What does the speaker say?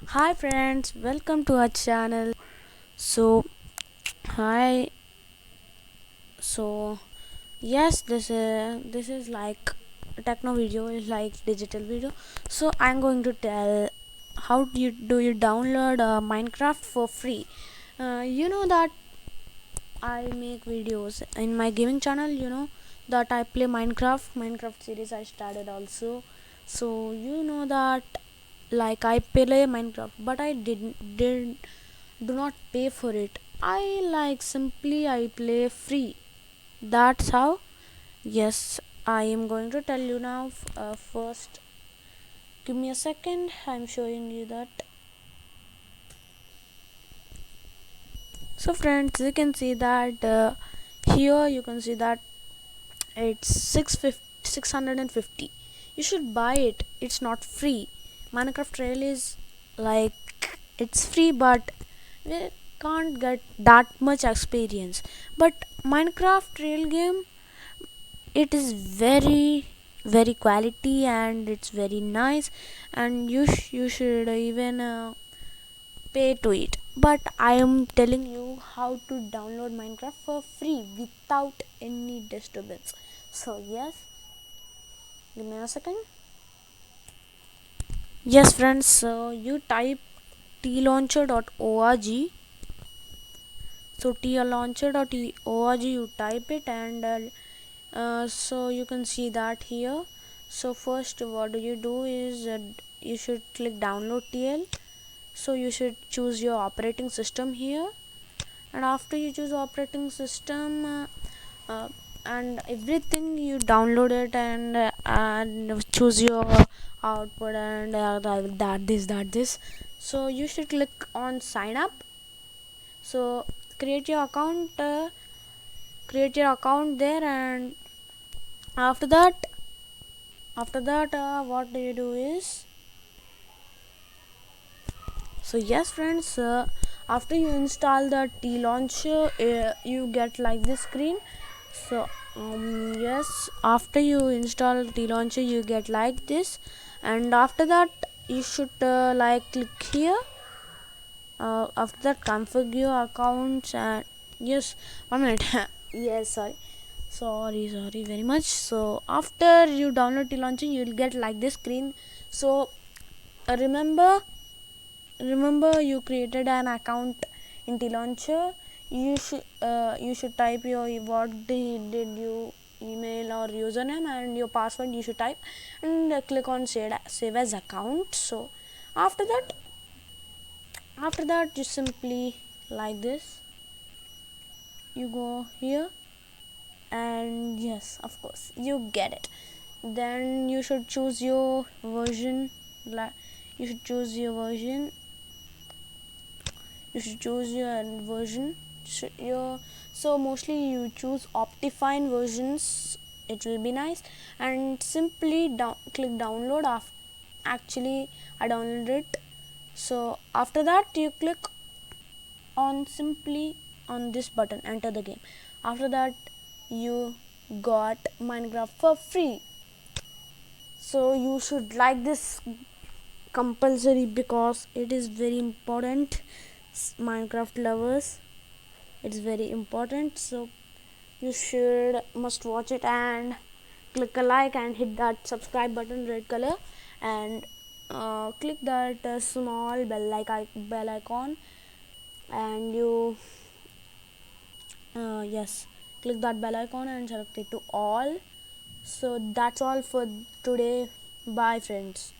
Hi friends, welcome to our channel. So hi, so yes, this is like a techno video, is like digital video. So I'm going to tell how do you download Minecraft for free. You know that I make videos in my gaming channel. You know that I play Minecraft series I started also. So you know that like I play Minecraft, but I didn't do not pay for it. I play free. That's how. Yes, I am going to tell you now. First, give me a second. I'm showing you that. So, friends, you can see that here you can see that it's 650. You should buy it. It's not free. Minecraft Trail is like it's free, but we can't get that much experience. But Minecraft Trail game, it is very quality and it's very nice, and you should even pay to it. But I am telling you how to download Minecraft for free without any disturbance. So yes, give me a second. Yes friends, so you type tlauncher.org. So tlauncher.org, you type it, and so you can see that here. So first what do you do is you should click download TL. So you should choose your operating system here, and after you choose operating system, uh, and everything you download it, and choose your output, and that this. So you should click on sign up. So create your account there, and after that what do you do is, so yes friends, after you install the T launcher, you get like this screen. So yes, after you install T launcher, you get like this, and after that you should like click here. After that, configure your accounts, and yes, 1 minute. Yes, sorry very much. So after you download T launcher, you'll get like this screen. So remember you created an account in T-Launcher. You should type your did you email or username, and your password you should type, and click on save as account. So after that you simply like this, you go here, and yes, of course you get it. Then you should choose your version. Like you should choose your version you should choose your version. So mostly you choose Optifine versions, it will be nice, and simply click download. Actually I downloaded it. So after that you click on simply on this button, enter the game. After that you got Minecraft for free. So you should like this compulsory, because it is very important. Minecraft lovers, it's very important. So you should must watch it, and click a like, and hit that subscribe button, red color, and click that small bell icon, and you yes, click that bell icon and select it to all. So that's all for today. Bye friends.